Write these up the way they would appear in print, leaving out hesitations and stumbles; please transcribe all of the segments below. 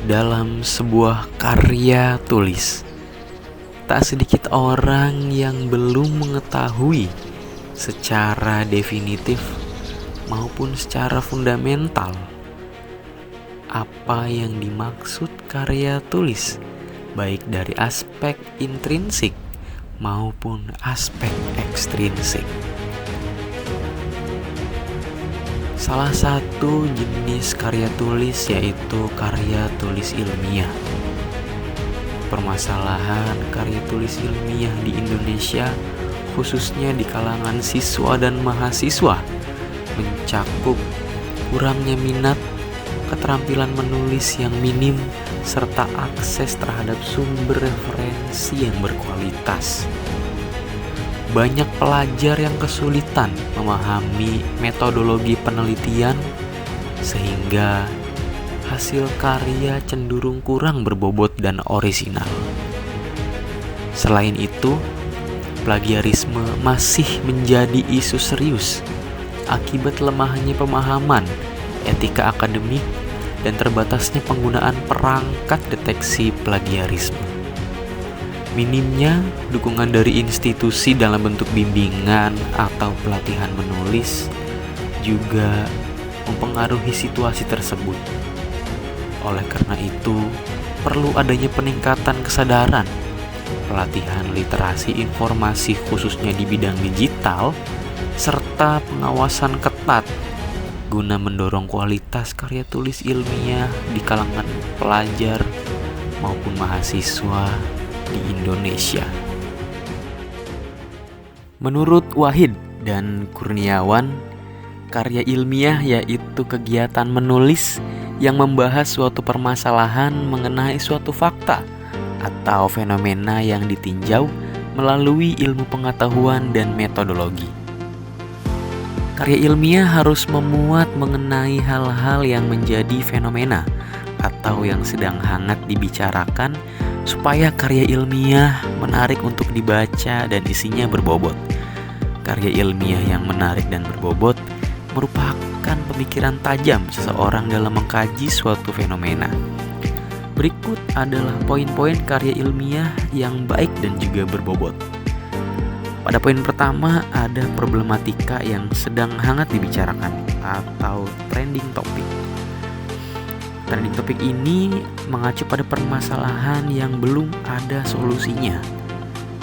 dalam sebuah karya tulis. Tak sedikit orang yang belum mengetahui secara definitif maupun secara fundamental apa yang dimaksud karya tulis, baik dari aspek intrinsik maupun aspek ekstrinsik. Salah satu jenis karya tulis yaitu karya tulis ilmiah. Permasalahan karya tulis ilmiah di Indonesia, khususnya di kalangan siswa dan mahasiswa, mencakup kurangnya minat, keterampilan menulis yang minim, serta akses terhadap sumber referensi yang berkualitas. Banyak pelajar yang kesulitan memahami metodologi penelitian, sehingga hasil karya cenderung kurang berbobot dan orisinal. Selain itu, plagiarisme masih menjadi isu serius akibat lemahnya pemahaman etika akademik dan terbatasnya penggunaan perangkat deteksi plagiarisme. Minimnya dukungan dari institusi dalam bentuk bimbingan atau pelatihan menulis juga mempengaruhi situasi tersebut. Oleh karena itu, perlu adanya peningkatan kesadaran, pelatihan literasi informasi khususnya di bidang digital, serta pengawasan ketat guna mendorong kualitas karya tulis ilmiah di kalangan pelajar maupun mahasiswa di Indonesia. Menurut Wahid dan Kurniawan, karya ilmiah yaitu kegiatan menulis yang membahas suatu permasalahan mengenai suatu fakta atau fenomena yang ditinjau melalui ilmu pengetahuan dan metodologi. Karya ilmiah harus memuat mengenai hal-hal yang menjadi fenomena atau yang sedang hangat dibicarakan supaya karya ilmiah menarik untuk dibaca dan isinya berbobot. Karya ilmiah yang menarik dan berbobot merupakan pemikiran tajam seseorang dalam mengkaji suatu fenomena. Berikut adalah poin-poin karya ilmiah yang baik dan juga berbobot. Pada poin pertama ada problematika yang sedang hangat dibicarakan atau trending topic. Trending topic ini mengacu pada permasalahan yang belum ada solusinya.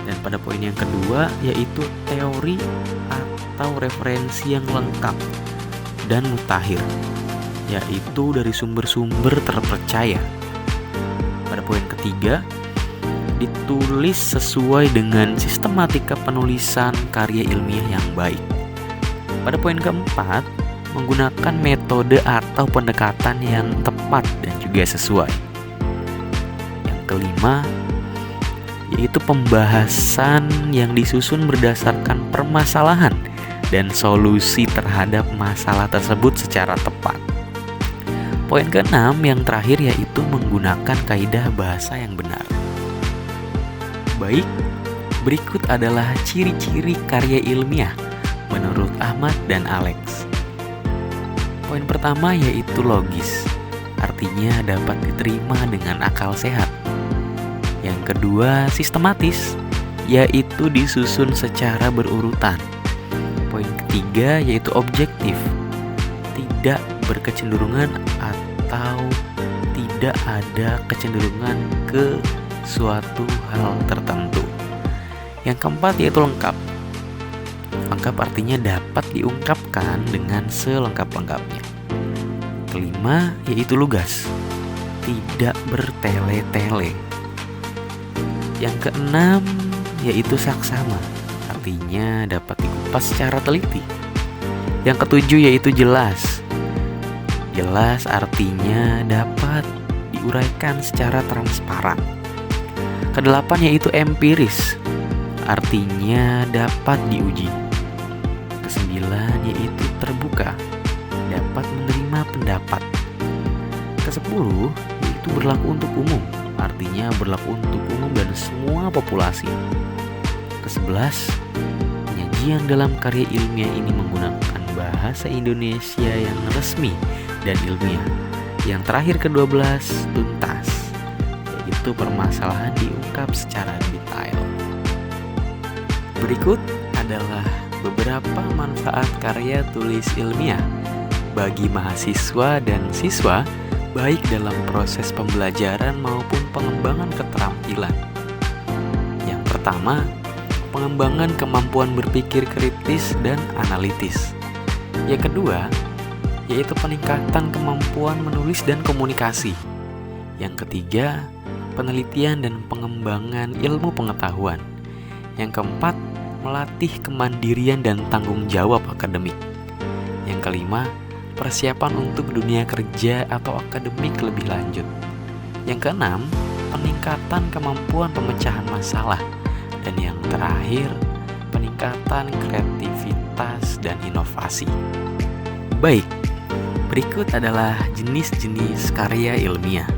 Dan pada poin yang kedua yaitu teori atau referensi yang lengkap dan mutakhir, yaitu dari sumber-sumber terpercaya. Pada poin ketiga, ditulis sesuai dengan sistematika penulisan karya ilmiah yang baik. Pada poin keempat, menggunakan metode atau pendekatan yang tepat dan juga sesuai. Yang kelima, yaitu pembahasan yang disusun berdasarkan permasalahan dan solusi terhadap masalah tersebut secara tepat. Poin keenam yang terakhir yaitu menggunakan kaidah bahasa yang benar. Baik, berikut adalah ciri-ciri karya ilmiah menurut Ahmad dan Alex. Poin pertama yaitu logis, artinya dapat diterima dengan akal sehat. Yang kedua, sistematis, yaitu disusun secara berurutan. Poin ketiga yaitu objektif, tidak berkecenderungan atau tidak ada kecenderungan ke suatu hal tertentu. Yang keempat yaitu lengkap. Lengkap artinya dapat diungkapkan dengan selengkap-lengkapnya. Kelima yaitu lugas, tidak bertele-tele. Yang keenam yaitu saksama, artinya dapat dikupas secara teliti. Yang ketujuh yaitu jelas. Jelas artinya dapat diuraikan secara transparan. Kedelapan yaitu empiris, artinya dapat diuji. Kesembilan yaitu terbuka, dapat menerima pendapat. Kesepuluh yaitu berlaku untuk umum, artinya berlaku untuk umum dan semua populasi. Kesebelas, penyajian dalam karya ilmiah ini menggunakan bahasa Indonesia yang resmi dan ilmiah. Yang terakhir ke-12, tuntas, yaitu permasalahan diungkap secara detail. Berikut adalah beberapa manfaat karya tulis ilmiah bagi mahasiswa dan siswa, baik dalam proses pembelajaran maupun pengembangan keterampilan. Yang pertama, pengembangan kemampuan berpikir kritis dan analitis. Yang kedua, yaitu peningkatan kemampuan menulis dan komunikasi. Yang ketiga, penelitian dan pengembangan ilmu pengetahuan. Yang keempat, melatih kemandirian dan tanggung jawab akademik. Yang kelima, persiapan untuk dunia kerja atau akademik lebih lanjut. Yang keenam, peningkatan kemampuan pemecahan masalah. Dan yang terakhir, peningkatan kreativitas dan inovasi. Baik, berikut adalah jenis-jenis karya ilmiah.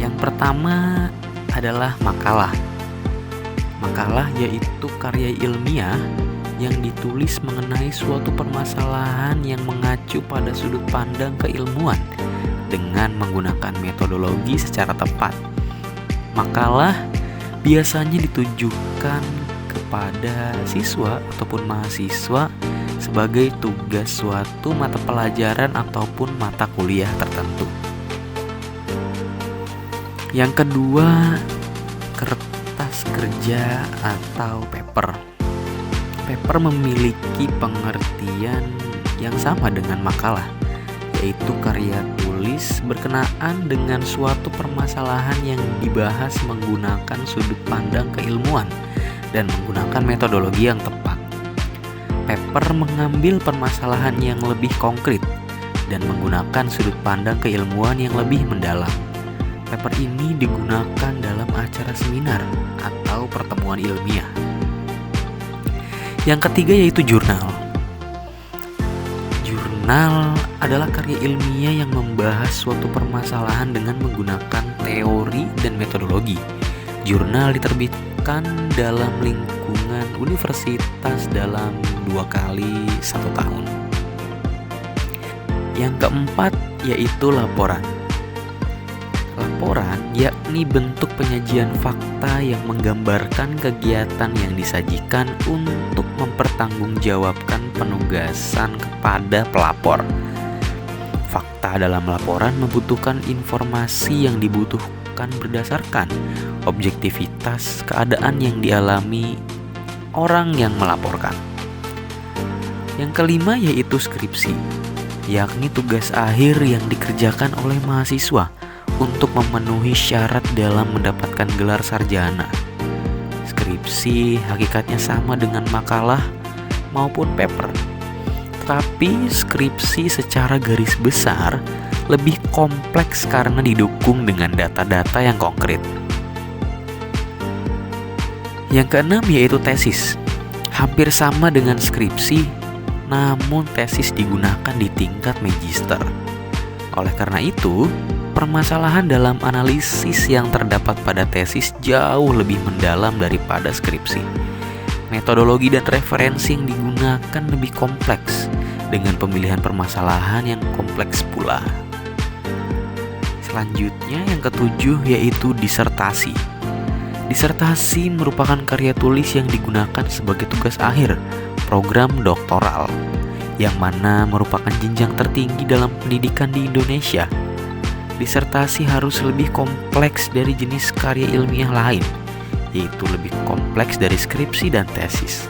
Yang pertama adalah makalah. Makalah yaitu karya ilmiah yang ditulis mengenai suatu permasalahan yang mengacu pada sudut pandang keilmuan dengan menggunakan metodologi secara tepat. Makalah biasanya ditujukan kepada siswa ataupun mahasiswa sebagai tugas suatu mata pelajaran ataupun mata kuliah tertentu. Yang kedua, kertas kerja atau paper. Paper memiliki pengertian yang sama dengan makalah, yaitu karya tulis berkenaan dengan suatu permasalahan yang dibahas menggunakan sudut pandang keilmuan dan menggunakan metodologi yang tepat. Paper mengambil permasalahan yang lebih konkret dan menggunakan sudut pandang keilmuan yang lebih mendalam. Paper ini digunakan dalam acara seminar atau pertemuan ilmiah. Yang ketiga yaitu jurnal. Jurnal adalah karya ilmiah yang membahas suatu permasalahan dengan menggunakan teori dan metodologi. Jurnal diterbitkan dalam lingkungan universitas dalam 2 kali 1 tahun. Yang keempat yaitu laporan. Laporan yakni bentuk penyajian fakta yang menggambarkan kegiatan yang disajikan untuk mempertanggungjawabkan penugasan kepada pelapor. Fakta dalam laporan membutuhkan informasi yang dibutuhkan berdasarkan objektivitas keadaan yang dialami orang yang melaporkan. Yang kelima yaitu skripsi, yakni tugas akhir yang dikerjakan oleh mahasiswa untuk memenuhi syarat dalam mendapatkan gelar sarjana. Skripsi hakikatnya sama dengan makalah maupun paper, tetapi skripsi secara garis besar lebih kompleks karena didukung dengan data-data yang konkret. Yang keenam yaitu tesis. Hampir sama dengan skripsi, namun tesis digunakan di tingkat magister. Oleh karena itu, permasalahan dalam analisis yang terdapat pada tesis jauh lebih mendalam daripada skripsi. Metodologi dan referensi yang digunakan lebih kompleks, dengan pemilihan permasalahan yang kompleks pula. Selanjutnya yang ketujuh yaitu disertasi. Disertasi merupakan karya tulis yang digunakan sebagai tugas akhir program doktoral, yang mana merupakan jenjang tertinggi dalam pendidikan di Indonesia. Disertasi harus lebih kompleks dari jenis karya ilmiah lain, yaitu lebih kompleks dari skripsi dan tesis.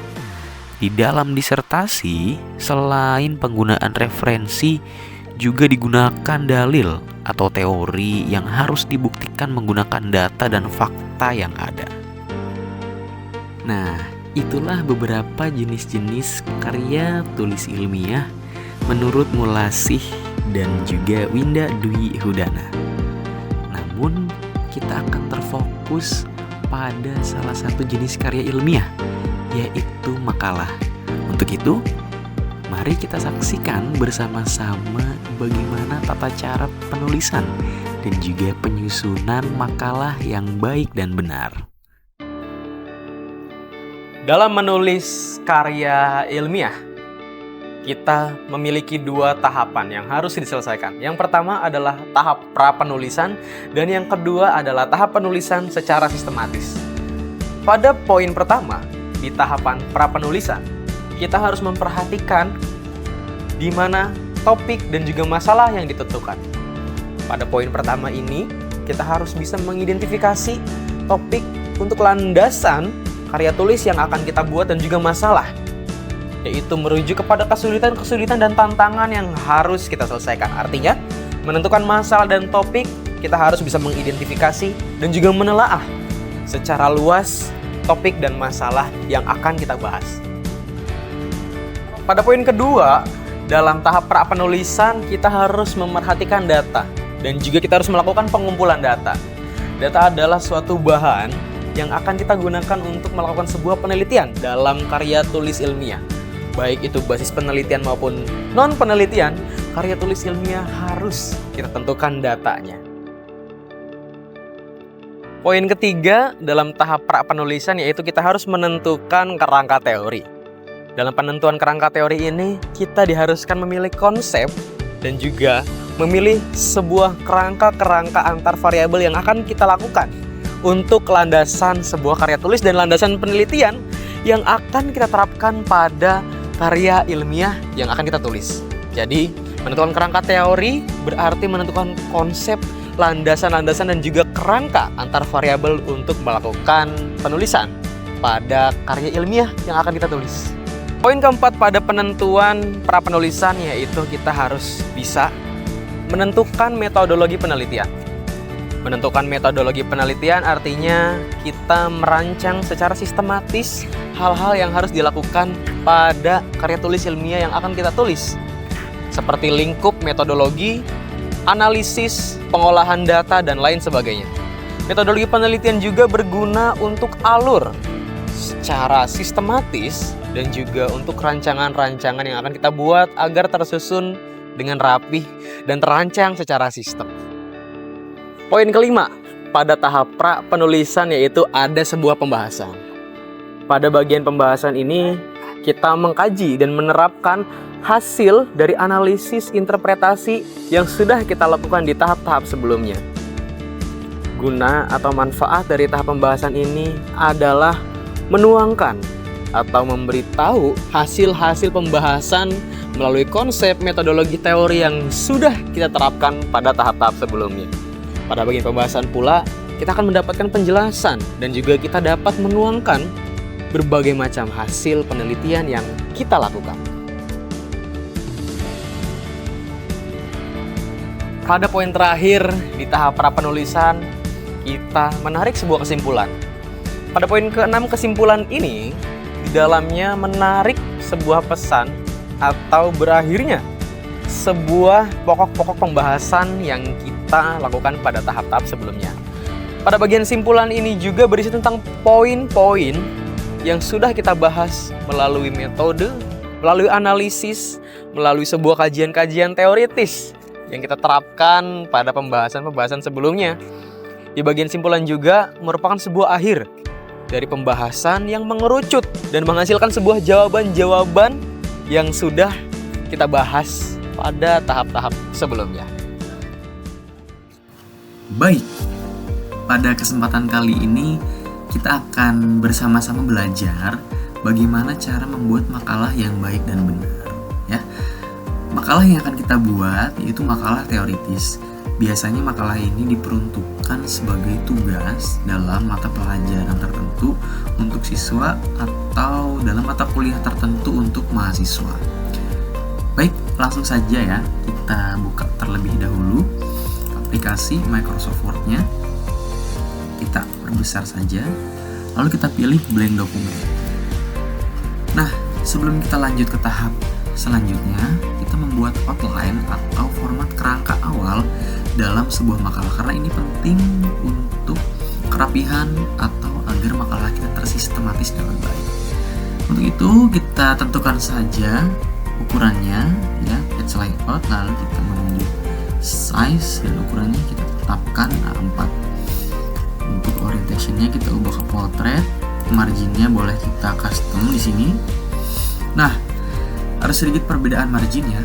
Di dalam disertasi, selain penggunaan referensi, juga digunakan dalil atau teori yang harus dibuktikan menggunakan data dan fakta yang ada. Nah, itulah beberapa jenis-jenis karya tulis ilmiah menurut Mulasih dan juga Winda Dwi Hudana. Namun, kita akan terfokus pada salah satu jenis karya ilmiah, yaitu makalah. Untuk itu, mari kita saksikan bersama-sama bagaimana tata cara penulisan dan juga penyusunan makalah yang baik dan benar. Dalam menulis karya ilmiah, kita memiliki dua tahapan yang harus diselesaikan. Yang pertama adalah tahap pra-penulisan, dan yang kedua adalah tahap penulisan secara sistematis. Pada poin pertama, di tahapan pra-penulisan, kita harus memperhatikan di mana topik dan juga masalah yang ditentukan. Pada poin pertama ini, kita harus bisa mengidentifikasi topik untuk landasan karya tulis yang akan kita buat dan juga masalah, yaitu merujuk kepada kesulitan-kesulitan dan tantangan yang harus kita selesaikan. Artinya, menentukan masalah dan topik, kita harus bisa mengidentifikasi dan juga menelaah secara luas topik dan masalah yang akan kita bahas. Pada poin kedua, dalam tahap pra-penulisan, kita harus memerhatikan data dan juga kita harus melakukan pengumpulan data. Data adalah suatu bahan yang akan kita gunakan untuk melakukan sebuah penelitian dalam karya tulis ilmiah. Baik itu basis penelitian maupun non-penelitian, karya tulis ilmiah harus kita tentukan datanya. Poin ketiga dalam tahap pra-penulisan yaitu kita harus menentukan kerangka teori. Dalam penentuan kerangka teori ini, kita diharuskan memilih konsep dan juga memilih sebuah kerangka-kerangka antar variabel yang akan kita lakukan untuk landasan sebuah karya tulis dan landasan penelitian yang akan kita terapkan pada karya ilmiah yang akan kita tulis. Jadi, menentukan kerangka teori berarti menentukan konsep, landasan-landasan dan juga kerangka antar variabel untuk melakukan penulisan pada karya ilmiah yang akan kita tulis. Poin keempat pada penentuan pra-penulisan yaitu kita harus bisa menentukan metodologi penelitian. Menentukan metodologi penelitian artinya kita merancang secara sistematis hal-hal yang harus dilakukan pada karya tulis ilmiah yang akan kita tulis. Seperti lingkup metodologi, analisis, pengolahan data, dan lain sebagainya. Metodologi penelitian juga berguna untuk alur secara sistematis dan juga untuk rancangan-rancangan yang akan kita buat agar tersusun dengan rapih dan terancang secara sistem. Poin kelima, pada tahap pra-penulisan yaitu ada sebuah pembahasan. Pada bagian pembahasan ini, kita mengkaji dan menerapkan hasil dari analisis interpretasi yang sudah kita lakukan di tahap-tahap sebelumnya. Guna atau manfaat dari tahap pembahasan ini adalah menuangkan atau memberitahu hasil-hasil pembahasan melalui konsep metodologi teori yang sudah kita terapkan pada tahap-tahap sebelumnya. Pada bagian pembahasan pula, kita akan mendapatkan penjelasan dan juga kita dapat menuangkan berbagai macam hasil penelitian yang kita lakukan. Pada poin terakhir di tahap pra-penulisan, kita menarik sebuah kesimpulan. Pada poin ke-6 kesimpulan ini, di dalamnya menarik sebuah pesan atau berakhirnya sebuah pokok-pokok pembahasan yang kita lakukan pada tahap-tahap sebelumnya. Pada bagian simpulan ini juga berisi tentang poin-poin yang sudah kita bahas melalui metode, melalui analisis, melalui sebuah kajian-kajian teoritis yang kita terapkan pada pembahasan-pembahasan sebelumnya. Di bagian simpulan juga merupakan sebuah akhir dari pembahasan yang mengerucut dan menghasilkan sebuah jawaban-jawaban yang sudah kita bahas pada tahap-tahap sebelumnya. Baik, pada kesempatan kali ini kita akan bersama-sama belajar bagaimana cara membuat makalah yang baik dan benar. Ya, makalah yang akan kita buat yaitu makalah teoritis. Biasanya makalah ini diperuntukkan sebagai tugas dalam mata pelajaran tertentu untuk siswa atau dalam mata kuliah tertentu untuk mahasiswa. Baik, langsung saja ya, kita buka terlebih dahulu aplikasi Microsoft Word-nya. Kita perbesar saja, lalu kita pilih blank document. Nah, sebelum kita lanjut ke tahap selanjutnya, kita membuat outline atau format kerangka awal dalam sebuah makalah, karena ini penting untuk kerapihan atau agar makalah kita tersistematis dengan baik. Untuk itu kita tentukan saja ukurannya ya, page layout, lalu kita menunjuk size dan ukurannya kita tetapkan A4. Untuk orientationnya kita ubah ke portrait, marginnya boleh kita custom di sini. Nah, Ada sedikit perbedaan margin ya.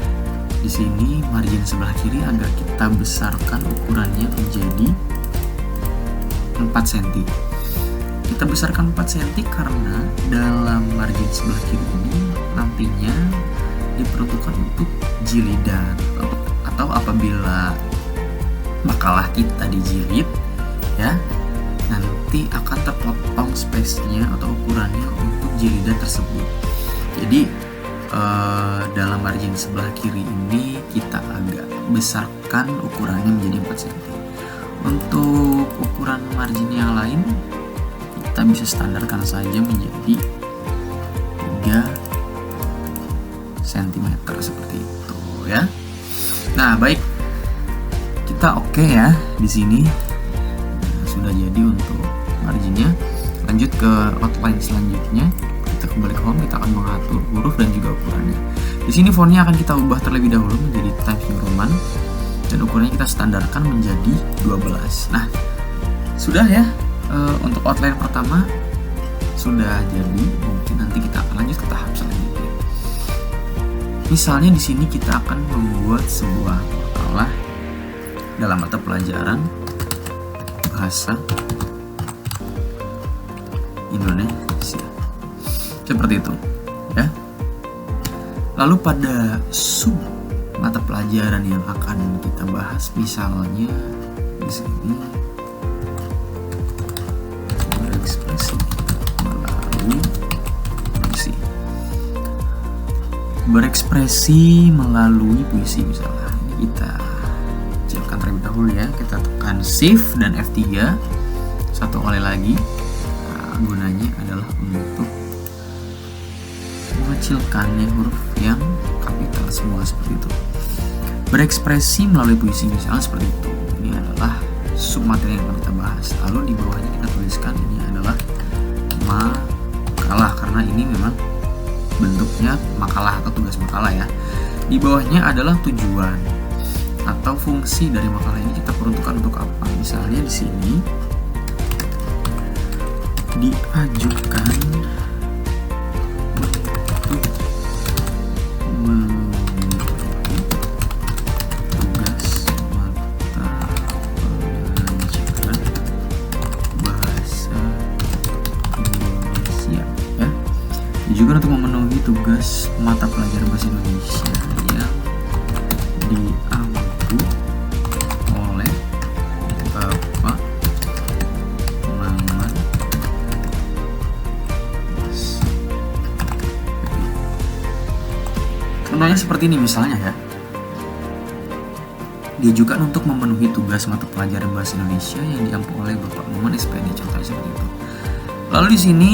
Di sini margin sebelah kiri agak kita besarkan ukurannya menjadi 4 cm. Kita besarkan 4 cm karena dalam margin sebelah kiri ini nantinya diperuntukkan untuk jilidan atau apabila makalah kita dijilid ya, nanti akan terpotong space-nya atau ukurannya untuk jilidan tersebut. Jadi dalam margin sebelah kiri ini kita agak besarkan ukurannya menjadi 4 cm. Untuk ukuran margin yang lain kita bisa standarkan saja menjadi 3 cm seperti itu ya. Nah, baik. Kita oke ya di sini. Nah, sudah jadi untuk marginnya. Lanjut ke outline selanjutnya. Kita kembali ke home, kita akan mengatur huruf dan juga ukurannya. Di sini fontnya akan kita ubah terlebih dahulu menjadi Times New Roman dan ukurannya kita standarkan menjadi 12. Nah, sudah ya. Untuk outline pertama sudah jadi. Mungkin nanti kita akan lanjut ke tahap selanjutnya. Misalnya di sini kita akan membuat sebuah makalah dalam mata pelajaran bahasa Indonesia. Seperti itu, ya. Lalu pada sub mata pelajaran yang akan kita bahas, misalnya di sini berekspresi melalui puisi. Berekspresi melalui puisi misalnya. Ini kita kecilkan terlebih dahulu ya. Kita tekan Shift dan F3 satu kali lagi. Nah, gunanya adalah untuk mengecilkannya huruf yang kapital semua seperti itu. Berekspresi melalui puisi misalnya seperti itu. Ini adalah submateri yang akan kita bahas. Lalu di bawahnya kita tuliskan ini adalah makalah karena ini memang bentuknya makalah atau tugas makalah ya. Di bawahnya adalah tujuan atau fungsi dari makalah ini kita peruntukkan untuk apa. Misalnya di sini diajukan juga untuk memenuhi tugas mata pelajaran bahasa Indonesia yang diampu oleh Bapak Maman. Contohnya seperti ini misalnya ya. Diajukan untuk memenuhi tugas mata pelajaran bahasa Indonesia yang diampu oleh Bapak Maman SPD, contohnya seperti itu. Lalu di sini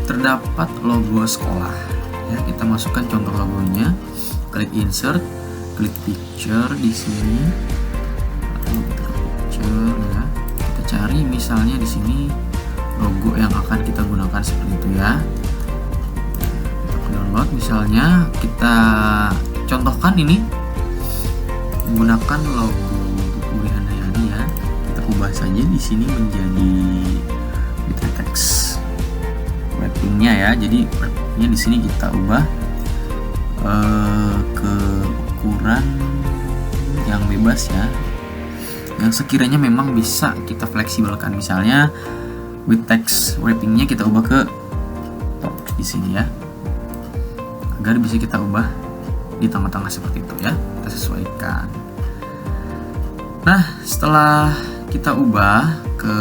terdapat logo sekolah ya, kita masukkan contoh logonya, klik insert, klik picture di sini, lalu kita picture ya, kita cari misalnya di sini logo yang akan kita gunakan seperti itu ya. Kita download misalnya, kita contohkan ini menggunakan logo buku Handayani ya, kita ubah saja di sini menjadi text wrappingnya ya. Jadi wrappingnya di sini kita ubah ke ukuran yang bebas ya, yang sekiranya memang bisa kita fleksibelkan. Misalnya with text wrappingnya kita ubah ke top di sini ya, agar bisa kita ubah di tengah-tengah seperti itu ya. Kita sesuaikan. Nah, setelah kita ubah ke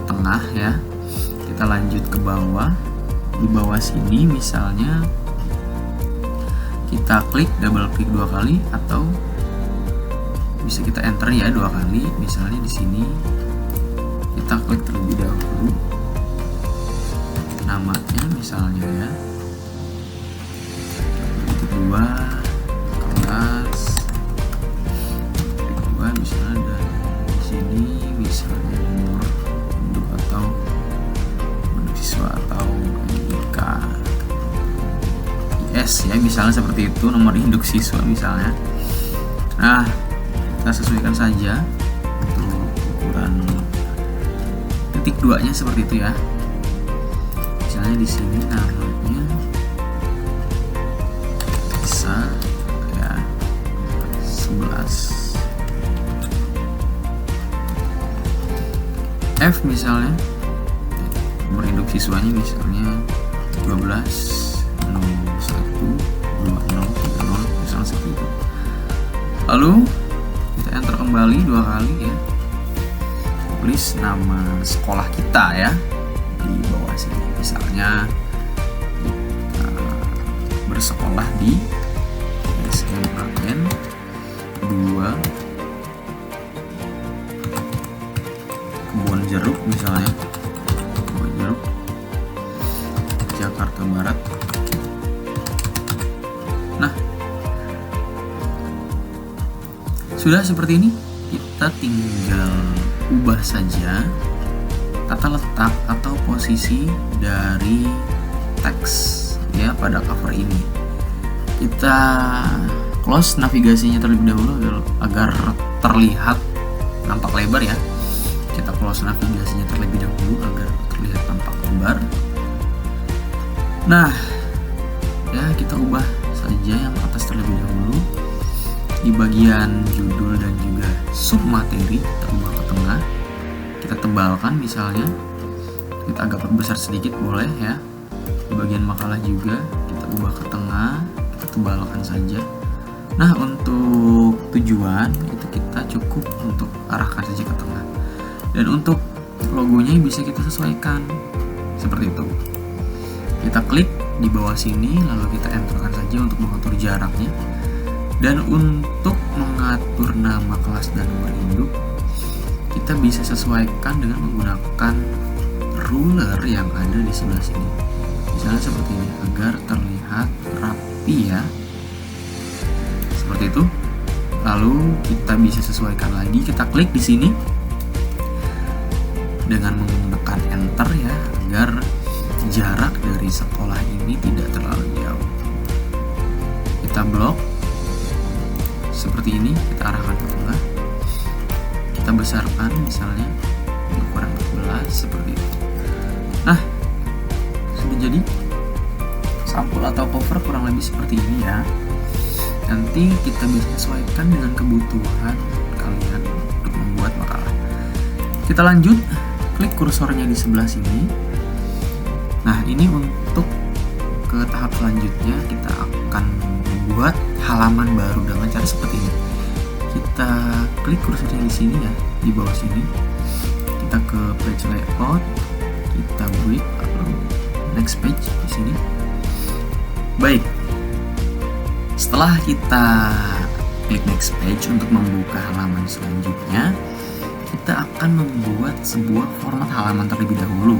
tengah ya, kita lanjut ke bawah. Di bawah sini misalnya kita klik, double klik 2 kali, atau bisa kita enter ya 2 kali. Misalnya di sini kita klik terlebih dahulu namanya misalnya ya, kedua kelas kedua misalnya, dan di sini misalnya nomor induk atau siswa atau IS ya, misalnya seperti itu, nomor induk siswa misalnya. Nah, kita sesuaikan saja untuk ukuran titik 2-nya seperti itu ya. Misalnya di sini namanya F misalnya, nomor induk siswanya misalnya 12 01 20 30 misalnya seperti itu. Lalu kita enter kembali 2 kali ya, tulis nama sekolah kita ya di bawah sini. Misalnya kita bersekolah di SMAN 2 Kebon Jeruk misalnya, Kebon Jeruk Jakarta Barat. Nah, sudah seperti ini. Kita tinggal ubah saja tata letak atau posisi dari teks ya pada cover ini. Kita close navigasinya terlebih dahulu agar terlihat nampak lebar ya. Kita close navigasinya terlebih dahulu agar terlihat nampak lebar. Nah, ya kita ubah saja yang atas terlebih dahulu. Di bagian judul dan juga sub materi kita ubah ke tengah. Kita tebalkan misalnya, kita agak perbesar sedikit boleh ya. Di bagian makalah juga kita ubah ke tengah, kita tebalkan saja. Nah, untuk tujuan itu kita cukup untuk arahkan saja ke tengah. Dan untuk logonya bisa kita sesuaikan seperti itu. Kita klik di bawah sini, lalu kita enterkan saja untuk mengatur jaraknya. Dan untuk mengatur nama kelas dan nomor induk, kita bisa sesuaikan dengan menggunakan ruler yang ada di sebelah sini. Misalnya seperti ini, agar terlihat rapi ya. Seperti itu. Lalu kita bisa sesuaikan lagi, kita klik di sini dengan menekan enter ya, agar jarak dari sekolah ini tidak terlalu jauh. Kita blok seperti ini, kita arahkan ke tengah, kita besarkan misalnya ukuran 14 seperti itu. Nah, sudah jadi sampul atau cover kurang lebih seperti ini ya. Nanti kita bisa sesuaikan dengan kebutuhan kalian untuk membuat makalah. Kita lanjut, klik kursornya di sebelah sini. Nah, ini untuk ke tahap selanjutnya kita akan membuat halaman baru dengan cara seperti ini. Kita klik kursornya di sini ya, di bawah sini. Kita ke page layout, kita break lalu next page di sini. Baik. Setelah kita klik next page untuk membuka halaman selanjutnya, kita akan membuat sebuah format halaman terlebih dahulu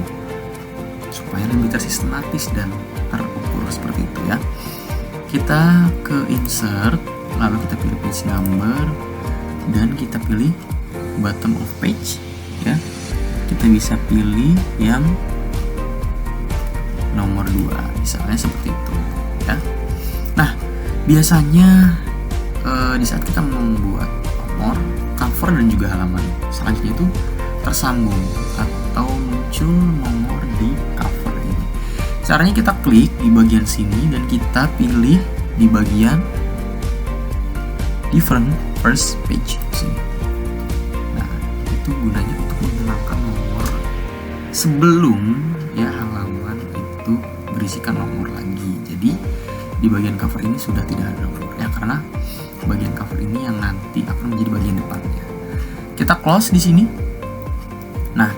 supaya lebih tersistematis dan terukur seperti itu ya. Kita ke insert, lalu kita pilih page number dan kita pilih bottom of page ya. Kita bisa pilih yang nomor 2 misalnya seperti itu ya. Nah, biasanya di saat kita membuat nomor, cover dan juga halaman selanjutnya itu tersambung atau muncul nomor di cover ini. Caranya kita klik di bagian sini dan kita pilih di bagian different first page sini. Nah, itu gunanya untuk mengenalkan nomor sebelum ya halaman itu berisikan nomor lagi. Jadi di bagian cover ini sudah tidak ada nomor ya, karena bagian cover ini yang nanti akan menjadi bagian depannya. Kita close di sini. Nah,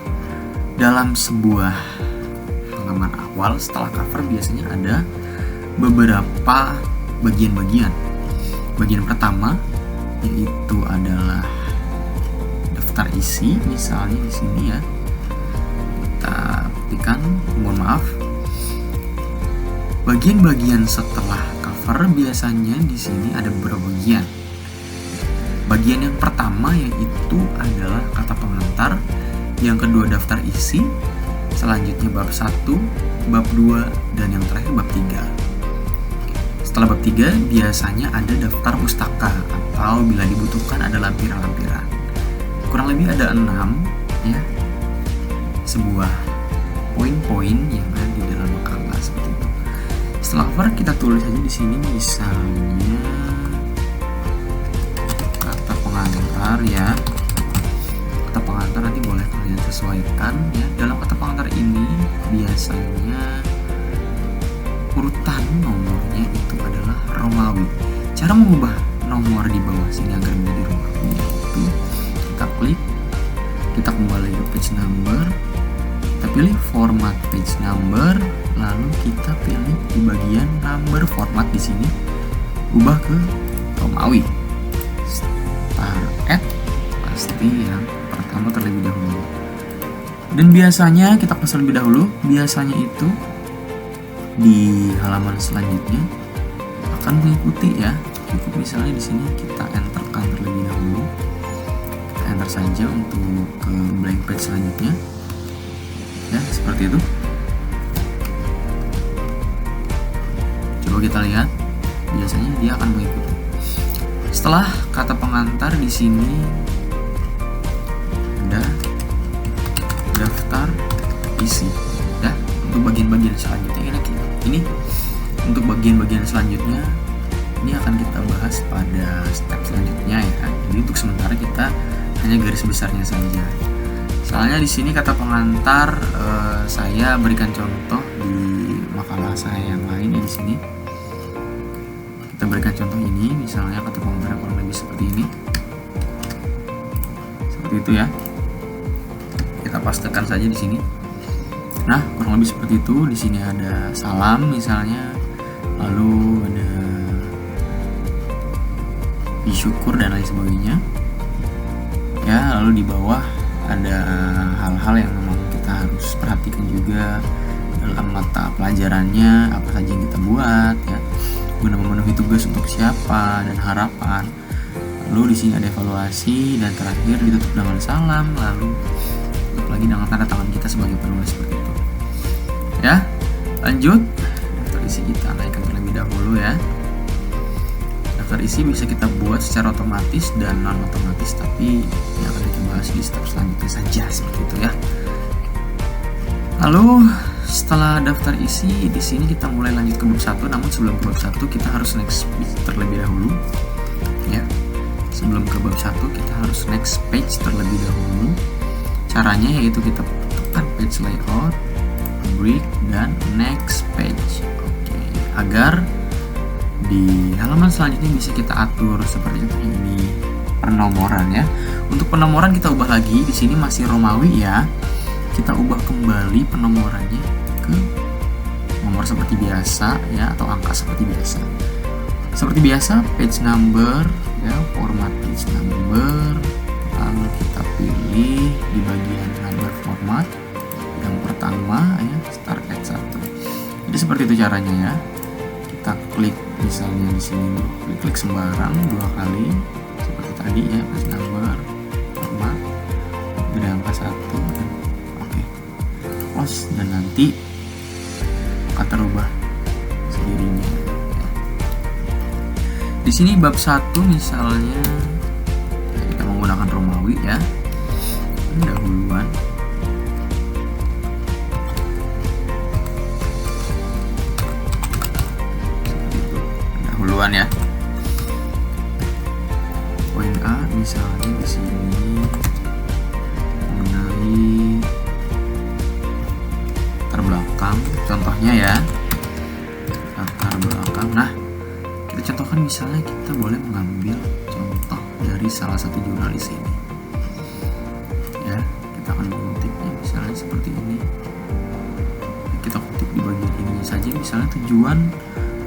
dalam sebuah halaman awal setelah cover biasanya ada beberapa bagian-bagian. Bagian pertama yaitu adalah daftar isi, misalnya di sini ya. Kita ketikkan, mohon maaf. Bagian-bagian setelah cover biasanya di sini ada beberapa bagian. Bagian yang pertama yaitu adalah kata pengantar, yang kedua daftar isi, selanjutnya bab 1, bab 2, dan yang terakhir bab 3. Setelah bab 3 biasanya ada daftar pustaka atau bila dibutuhkan ada lampiran-lampiran. Kurang lebih ada 6 ya, sebuah poin-poin yang ada di dalam makalah seperti itu. Setelah cover kita tulis aja di sini misalnya kata pengantar ya, kata pengantar pengantar nanti boleh kalian sesuaikan ya. Dalam kata pengantar ini biasanya urutan nomornya itu adalah Romawi. Cara mengubah nomor di bawah sini agar menjadi Romawi yaitu kita klik, kita kembali ke page number, kita pilih format page number, lalu kita pilih di bagian number format di sini ubah ke Romawi. Start at pasti yang pertama terlebih dahulu. Dan biasanya kita klik terlebih dahulu, biasanya itu di halaman selanjutnya akan mengikuti ya. Cukup misalnya di sini kita enterkan terlebih dahulu. Kita enter saja untuk ke blank page selanjutnya. Ya, seperti itu. Coba kita lihat, biasanya dia akan mengikuti. Setelah kata pengantar di sini ada daftar isi. Ya, untuk bagian-bagian selanjutnya ini untuk bagian-bagian selanjutnya ini akan kita bahas pada step selanjutnya ya. Jadi untuk sementara kita hanya garis besarnya saja. Soalnya di sini kata pengantar saya berikan contoh di makalah saya yang lain ya. Di sini kita berikan contoh ini, misalnya kata pengantar kurang lebih seperti ini, seperti itu ya. Kita pastekan saja di sini. Nah, kurang lebih seperti itu. Di sini ada salam misalnya, lalu ada syukur dan lain sebagainya. Ya, lalu di bawah ada hal-hal yang memang kita harus perhatikan juga dalam mata pelajarannya, apa saja yang kita buat ya, guna memenuhi tugas untuk siapa dan harapan. Lalu di sini ada evaluasi dan terakhir ditutup dengan salam, lalu tutup lagi dengan tanda tangan kita sebagai penulis seperti itu. Ya, lanjut. Daftar isi kita naikkan terlebih dahulu ya. Daftar isi bisa kita buat secara otomatis dan non otomatis, tapi ini akan kita bahas di step selanjutnya saja seperti itu ya. Lalu setelah daftar isi di sini kita mulai lanjut ke bab 1, namun sebelum ke bab 1 kita harus next page terlebih dahulu ya. Sebelum ke bab 1 kita harus next page terlebih dahulu. Caranya yaitu kita tekan page layout, break dan next page. Oke, agar di halaman selanjutnya bisa kita atur seperti ini penomoran ya. Untuk penomoran kita ubah lagi, di sini masih Romawi ya. Kita ubah kembali penomorannya ke nomor seperti biasa ya, atau angka seperti biasa. Seperti biasa page number ya, format page number, lalu kita pilih di bagian number format yang pertama ya, start at 1. Jadi seperti itu caranya ya. Kita klik misalnya di sini, klik sembarang 2 kali seperti tadi ya, page number format dari angka 1 dan oke, close, dan nanti akan terubah sendirinya ya. Di sini bab 1 misalnya ya, kita menggunakan Romawi ya, pendahuluan. Ya. Poin A misalnya di sini mengenai latar belakang, contohnya ya, latar belakang. Nah, kita contohkan misalnya kita boleh mengambil contoh dari salah satu jurnalis ini. Ya, kita akan mengutipnya misalnya seperti ini. Kita kutip di bagian ini saja, misalnya tujuan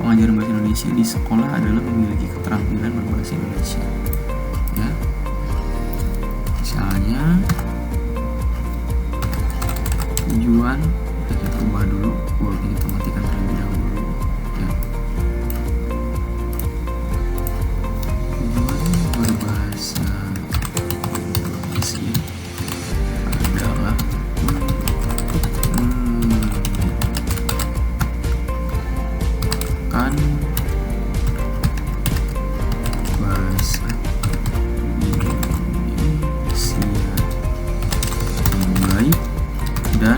pengajaran bahasa Indonesia di sekolah adalah memiliki keterampilan berbahasa Indonesia. Ya, misalnya tujuan kita ubah dulu, kita matikan terlebih dahulu. Ya, tujuan berbahasa Indonesia adalah kan bahasa Indonesia yang baik dan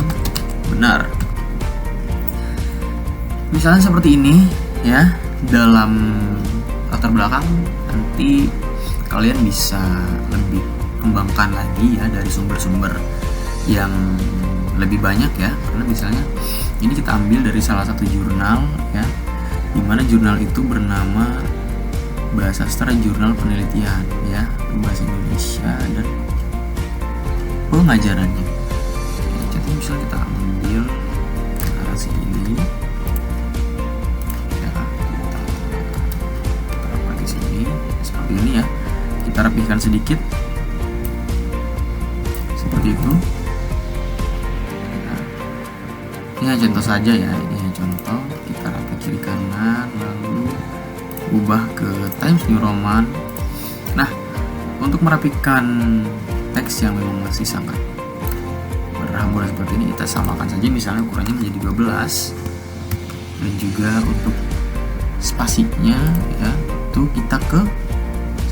benar. Misalnya seperti ini ya. Dalam latar belakang nanti kalian bisa lebih kembangkan lagi ya dari sumber-sumber yang lebih banyak ya, karena misalnya ini kita ambil dari salah satu jurnal ya, dimana jurnal itu bernama Bahasa Sastra Jurnal Penelitian ya, bahasa Indonesia dan pengajarannya ya. Jadi misalnya kita ambil narasi ini ya, kita taruh di sini seperti ini ya, kita rapihkan sedikit seperti itu. Ini hanya contoh saja ya, ini hanya contoh. Kita rapih kiri kanan, lalu ubah ke Times New Roman. Nah, untuk merapikan teks yang memang masih sangat berhamburan seperti ini, kita samakan saja misalnya ukurannya menjadi 12. Dan juga untuk spasinya ya, itu kita ke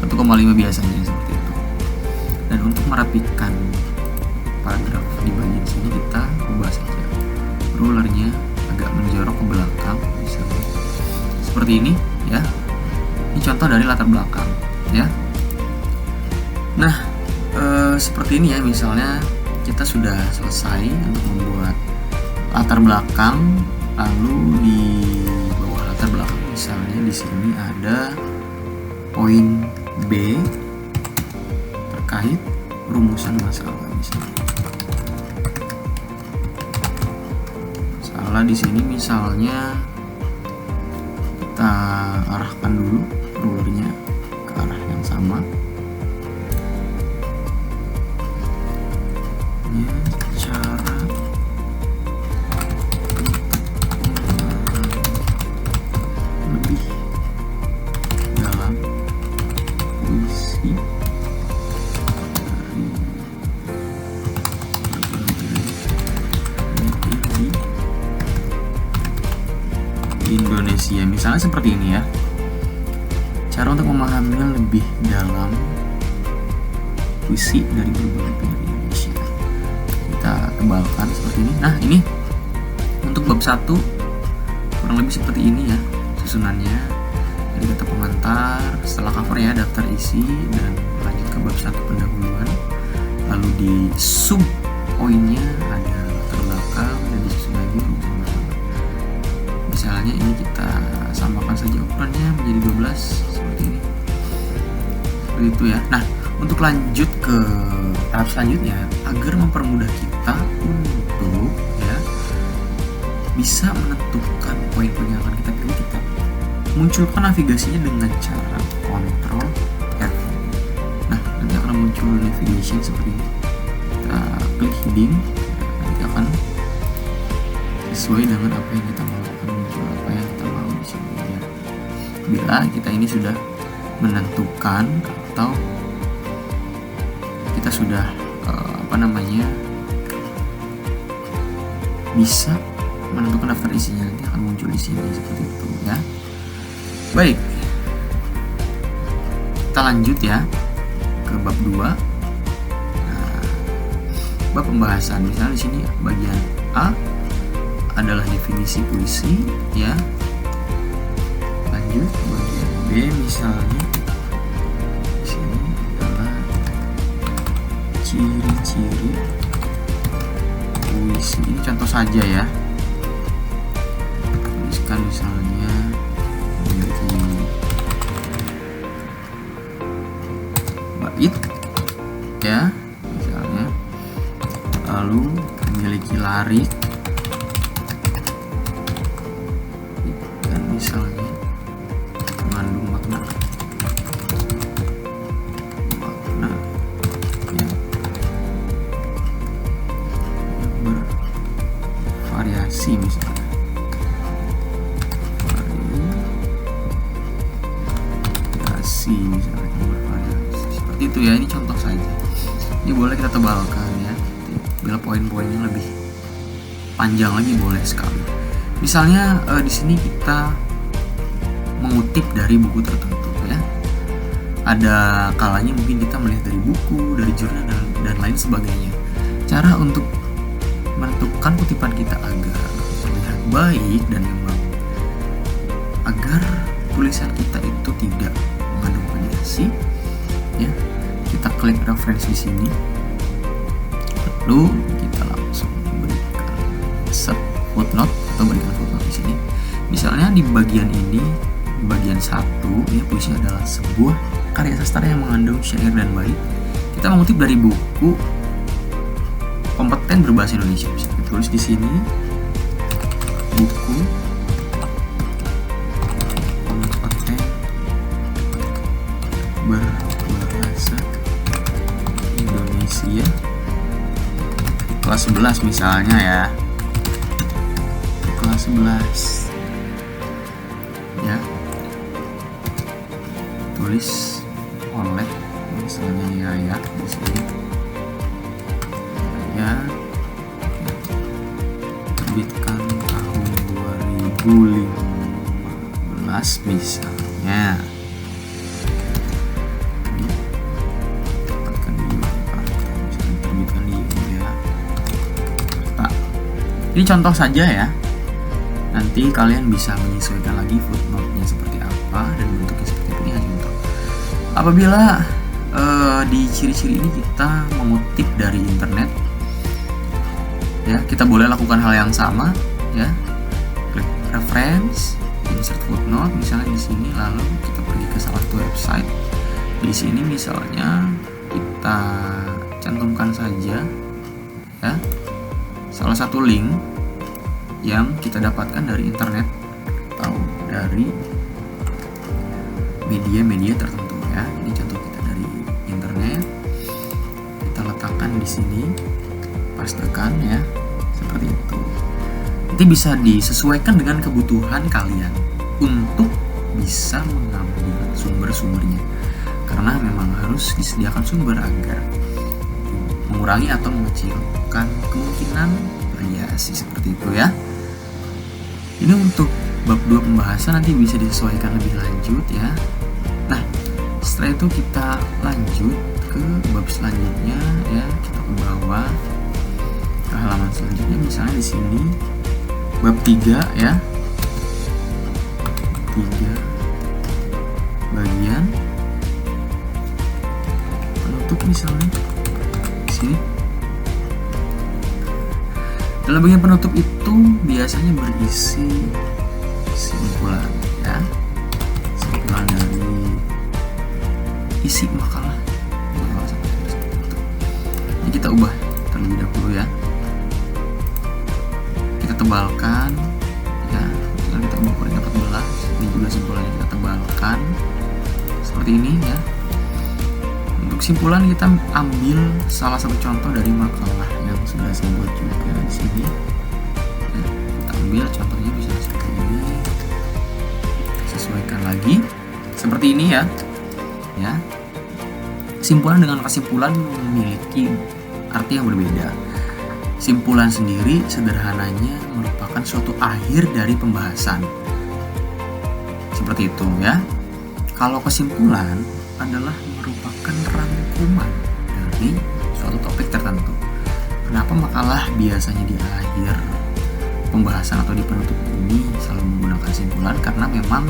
1,5 biasanya seperti itu. Dan untuk merapikan paragraf di bagian sini kita ubah saja rulernya agak menjorok ke belakang misalnya seperti ini ya. Ini contoh dari latar belakang ya. Nah seperti ini ya, misalnya kita sudah selesai untuk membuat latar belakang, lalu di bawah latar belakang misalnya di sini ada poin B terkait rumusan masalah misalnya. Di sini misalnya kita arahkan dulu rulernya ke arah yang sama ya, cara lebih dalam puisi Indonesia misalnya seperti ini ya. Cara untuk memahaminya lebih dalam puisi dari berbagai penyair Indonesia, kita tebalkan seperti ini. Nah ini untuk bab 1 kurang lebih seperti ini ya susunannya. Jadi kata pengantar, setelah cover ya daftar isi, dan lanjut ke bab 1 pendahuluan. Lalu di sub poinnya ada latar belakang dan disusun lagi rumusan masalah. Misalnya ini kita samakan saja ukurannya menjadi 12 seperti ini. Seperti itu ya. Nah, untuk lanjut ke tahap selanjutnya agar mempermudah kita untuk ya bisa menentukan poin-poin yang akan kita pilih, kita munculkan navigasinya dengan cara Ctrl F. Nah, nanti akan muncul navigation seperti ini. Kita klik heading, nanti akan sesuai dengan apa yang kita mau, akan muncul apa yang kita mau di sini ya. Bila kita ini sudah menentukan atau kita sudah bisa menentukan daftar isinya, nanti akan muncul di sini seperti itu ya. Baik, kita lanjut ya ke bab 2. Nah, bab pembahasan, misalnya di sini bagian A adalah definisi puisi ya. Lanjut bagian B, misalnya di sini adalah ciri-ciri puisi. Ini contoh saja ya. Tuliskan misalnya memiliki bait ya, misalnya, lalu memiliki larik, dan misalnya mengandung makna yang bervariasi, misalnya misalnya bervariasi seperti itu ya. Ini contoh saja, ini boleh kita tebalkan ya bila poin-poinnya lebih panjang lagi, boleh sekali. Misalnya di sini kita mengutip dari buku tertentu ya. Ada kalanya mungkin kita melihat dari buku, dari jurnal dan lain sebagainya. Cara untuk menentukan kutipan kita agar terlihat baik dan memang agar tulisan kita itu tidak mengandung variasi ya, kita klik reference di sini, lalu kita langsung berikan insert footnote atau berikan footnote di sini. Misalnya di bagian ini, bagian 1 ya, puisi adalah sebuah karya sastra yang mengandung syair dan bait. Kita mengutip dari buku kompeten berbahasa Indonesia. Bisa kita tulis di sini, buku kompeten berbahasa Indonesia kelas 11 misalnya ya, kelas 11 ya, tulis oleh misalnya ya di sini ya, terbitkan tahun 2015 misalnya, diterbitkan di Yogyakarta, misalnya terbitkan di Yogyakarta. Ini contoh saja ya. Nanti kalian bisa menyesuaikan lagi footnote-nya seperti apa dan bentuknya seperti apa. Ini hanya contoh. Apabila di ciri-ciri ini kita mengutip dari internet, ya, kita boleh lakukan hal yang sama ya. Klik reference, insert footnote misalnya di sini, lalu kita pergi ke salah satu website. Di sini misalnya kita cantumkan saja ya salah satu link yang kita dapatkan dari internet atau dari media-media tertentu ya. Ini contoh kita dari internet. Kita letakkan di sini, pastekan ya, seperti itu. Nanti bisa disesuaikan dengan kebutuhan kalian untuk bisa mengambil sumber-sumbernya. Karena memang harus disediakan sumber agar mengurangi atau mengecilkan kemungkinan variasi seperti itu ya. Ini untuk bab 2 pembahasan, nanti bisa disesuaikan lebih lanjut ya. Nah, setelah itu kita lanjut ke bab selanjutnya ya. Kita ke bawah ke halaman selanjutnya, misalnya di sini bab 3 ya. 3 bagian penutup misalnya di sini. Dalam bagian penutup itu biasanya berisi simpulan ya, simpulan dari isi makalah. Ini kita ubah terlebih dahulu ya. Kita tebalkan ya, lalu kita ubah ukuran 14. Ini juga simpulannya kita tebalkan seperti ini ya. Untuk simpulan kita ambil salah satu contoh dari makalah yang sudah saya buat juga di sini. Ya, kita ambil contohnya bisa seperti ini. Sesuaikan lagi seperti ini ya. Ya. Simpulan dengan kesimpulan memiliki arti yang berbeda. Simpulan sendiri sederhananya merupakan suatu akhir dari pembahasan. Seperti itu ya. Kalau kesimpulan adalah merupakan rangkuman dari suatu topik tertentu. Kenapa makalah biasanya di akhir pembahasan atau di penutup ini selalu menggunakan simpulan? Karena memang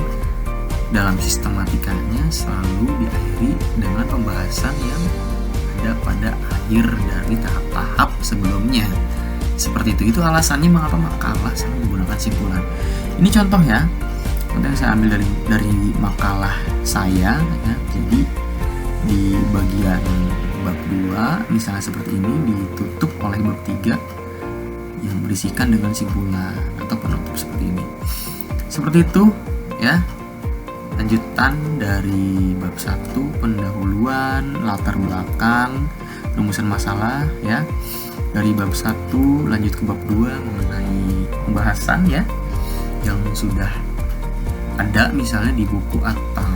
dalam sistematikanya selalu diakhiri dengan pembahasan yang ada pada akhir dari tahap-tahap sebelumnya. Seperti itu alasannya mengapa makalah selalu menggunakan simpulan. Ini contoh ya. Yang saya ambil dari makalah saya ya. Jadi di bagian bab 2 misalnya seperti ini ditutup oleh bab 3 yang berisikan dengan simpulan atau penutup seperti ini. Seperti itu ya. Lanjutan dari bab 1 pendahuluan, latar belakang, rumusan masalah ya. Dari bab 1 lanjut ke bab 2 mengenai pembahasan ya yang sudah ada misalnya di buku atau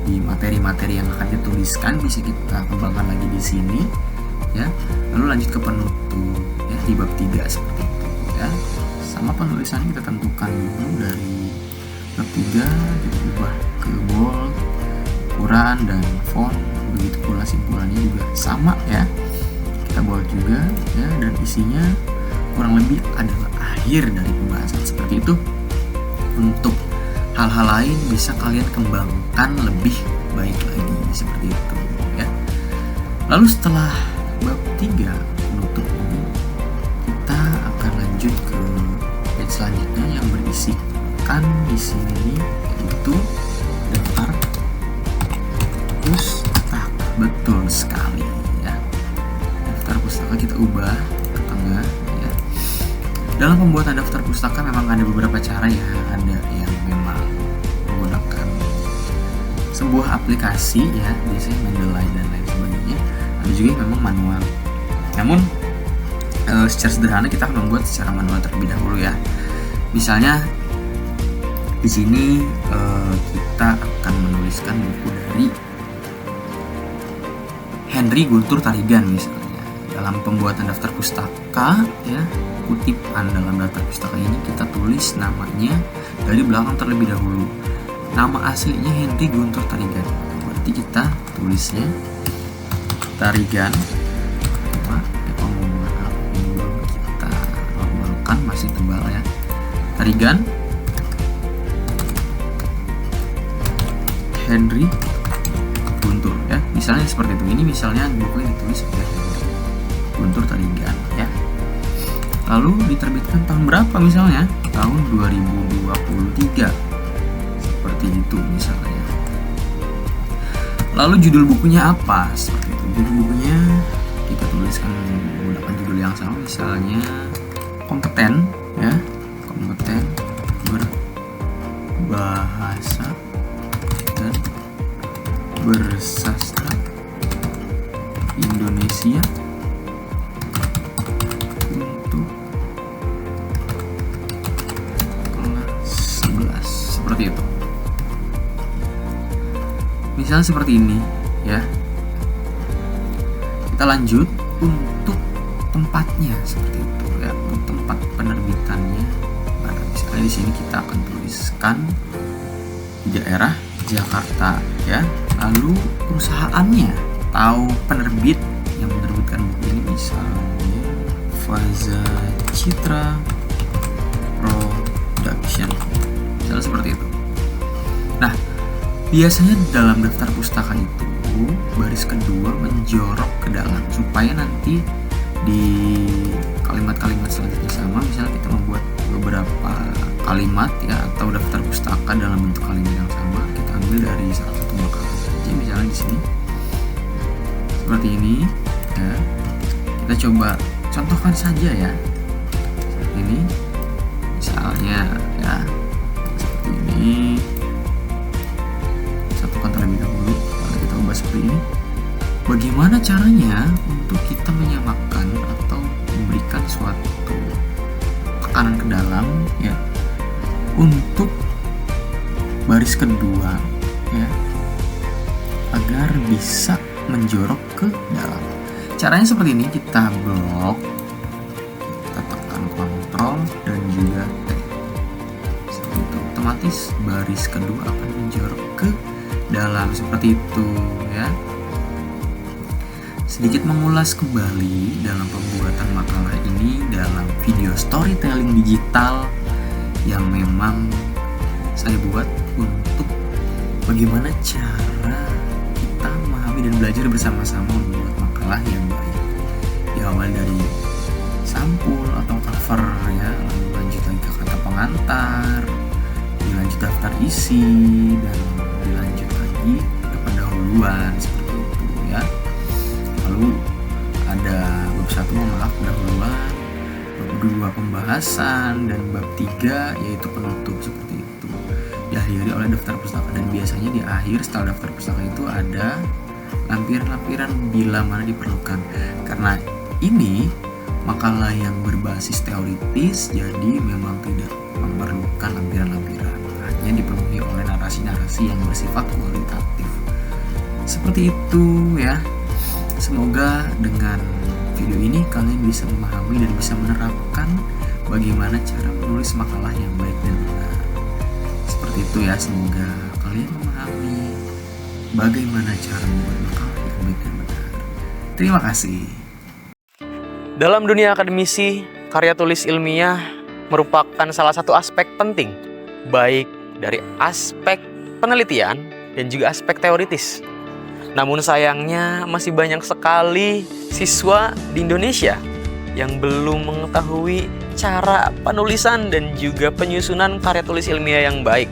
di materi-materi yang akan dituliskan, bisa kita kembangkan lagi di sini ya. Lalu lanjut ke penutup ya di bab 3 seperti itu ya. Sama penulisannya kita tentukan dulu dari bab 3 kita ubah ke bold, ukuran dan font. Begitu pula simpulannya juga sama ya. Kita bold juga ya, dan isinya kurang lebih adalah akhir dari pembahasan seperti itu. Untuk hal-hal lain bisa kalian kembangkan lebih baik lagi seperti itu ya. Lalu setelah bab 3 penutup ini, kita akan lanjut ke page selanjutnya yang berisikan di sini yaitu daftar pustaka. Betul sekali ya. Daftar pustaka kita ubah ke tengah ya. Dalam pembuatan daftar pustaka memang ada beberapa cara ya. Ada yang memang menggunakan sebuah aplikasi ya, biasanya Mendeley dan lain sebagainya. Ada juga yang memang manual. Namun secara sederhana kita akan membuat secara manual terlebih dahulu ya. Misalnya di sini kita akan menuliskan buku dari Henry Guntur Tarigan misalnya. Dalam pembuatan daftar pustaka ya, kutipan dalam daftar pustaka ini kita tulis namanya dari belakang terlebih dahulu. Nama aslinya Henry Guntur Tarigan. Berarti kita tulisnya Tarigan. Kita normalkan, masih tebal ya. Tarigan Henry Guntur ya. Misalnya seperti itu. Ini misalnya buku yang ditulis oleh Henry Guntur Tarigan ya. Lalu diterbitkan tahun berapa misalnya? Tahun 2023. Seperti itu misalnya. Lalu judul bukunya apa? Seperti itu. Judul bukunya kita tuliskan menggunakan judul yang sama, misalnya kompeten ya. Kompeten berbahasa dan bersastra Indonesia untuk kelas 11. Seperti itu. Misalnya seperti ini ya. Kita lanjut untuk tempatnya seperti itu ya. Untuk tempat penerbitannya, nah, misalnya di sini kita akan tuliskan di daerah Jakarta ya. Lalu perusahaannya atau penerbit yang menerbitkan buku ini misalnya Faza Citra Production. Misalnya seperti itu. Nah, biasanya dalam daftar pustaka itu baris kedua menjorok ke dalam supaya nanti di kalimat-kalimat selanjutnya sama. Misalnya kita membuat beberapa kalimat ya, atau daftar pustaka dalam bentuk kalimat yang sama, kita ambil dari salah satu makalah saja. Misalnya di sini seperti ini ya. Kita coba contohkan saja ya. Seperti ini misalnya ya. Seperti ini. Satukan terlebih dahulu, lalu kita ubah seperti ini. Bagaimana caranya untuk kita menyamakan atau memberikan suatu tekanan ke dalam ya, untuk baris kedua ya, agar bisa menjorok ke dalam. Caranya seperti ini, kita blok, kita tekan Ctrl dan juga T. Seperti itu, otomatis baris kedua akan menjorok ke dalam seperti itu ya. Sedikit mengulas kembali dalam pembuatan makalah ini dalam video storytelling digital yang memang saya buat untuk bagaimana cara kita memahami dan belajar bersama-sama membuat makalah yang baik. Diawali dari sampul atau cover ya, lalu lanjut lagi ke kata pengantar, dilanjut daftar isi, dan dilanjut lagi ke pendahuluan seperti itu ya. Lalu ada bab 1 menolak pendahuluan, bab 2 pembahasan, dan bab 3 yaitu penutup seperti itu. Diakhiri oleh daftar pustaka, dan biasanya di akhir setelah daftar pustaka itu ada lampiran-lampiran bila mana diperlukan. Karena ini makalah yang berbasis teoritis, jadi memang tidak memerlukan lampiran-lampiran. Hanya dipenuhi oleh narasi-narasi yang bersifat kualitatif. Seperti itu ya. Semoga dengan video ini kalian bisa memahami dan bisa menerapkan bagaimana cara menulis makalah yang baik dan benar. Seperti itu ya, semoga kalian memahami bagaimana cara membuat makalah yang baik dan benar. Terima kasih. Dalam dunia akademisi, karya tulis ilmiah merupakan salah satu aspek penting, baik dari aspek penelitian dan juga aspek teoritis. Namun sayangnya masih banyak sekali siswa di Indonesia yang belum mengetahui cara penulisan dan juga penyusunan karya tulis ilmiah yang baik.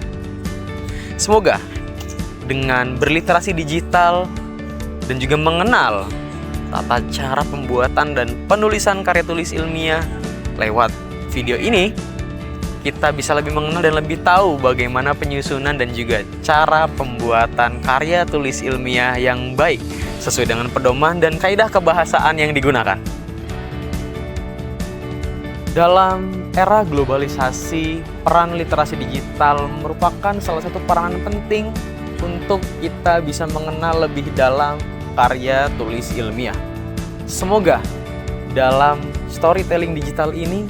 Semoga dengan berliterasi digital dan juga mengenal tata cara pembuatan dan penulisan karya tulis ilmiah lewat video ini, kita bisa lebih mengenal dan lebih tahu bagaimana penyusunan dan juga cara pembuatan karya tulis ilmiah yang baik sesuai dengan pedoman dan kaidah kebahasaan yang digunakan. Dalam era globalisasi, peran literasi digital merupakan salah satu peranan penting untuk kita bisa mengenal lebih dalam karya tulis ilmiah. Semoga dalam storytelling digital ini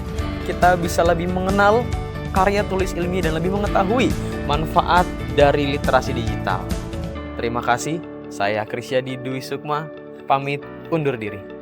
kita bisa lebih mengenal karya tulis ilmiah dan lebih mengetahui manfaat dari literasi digital. Terima kasih, saya Krisyadi Dwi Sukma, pamit undur diri.